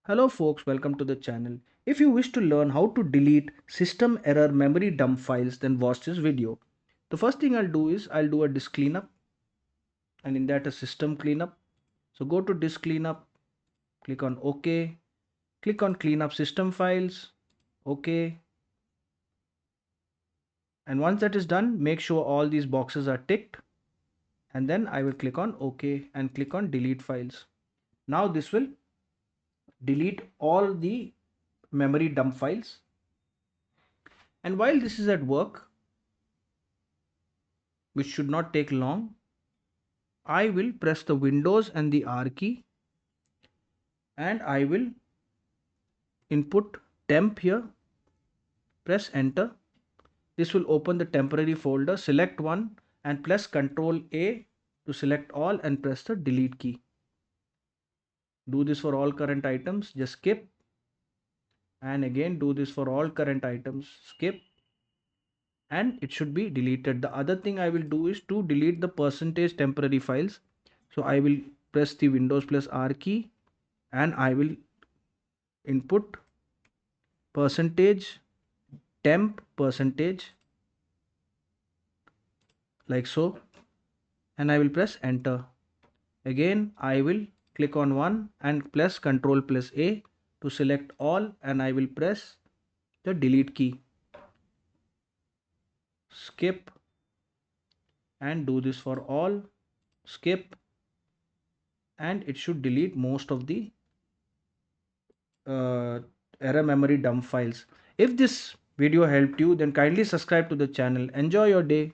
Hello folks, welcome to the channel. If you wish to learn how to delete system error memory dump files, then watch this video. The first thing I'll do is I'll do a disk cleanup, and in that a system cleanup. So go to disk cleanup, click on OK, click on cleanup system files, OK. And once that is done, make sure all these boxes are ticked, and then I will click on OK and click on delete files. Now this will delete all the memory dump files. And while this is at work, which should not take long, I will press the Windows and the R key, and I will input temp here, press enter. This will open the temporary folder. Select one and press Ctrl A to select all and press the delete key. Do this for all current items, just skip, and again do this for all current items, skip, and it should be deleted. The other thing I will do is to delete the percentage temporary files. So I will press the Windows plus R key, and I will input percentage temp percentage like so, and I will press enter. Again I will click on one and press Ctrl plus A to select all, and I will press the delete key, skip, and do this for all, skip, and it should delete most of the uh, error memory dump files. If this video helped you, then kindly subscribe to the channel. Enjoy your day.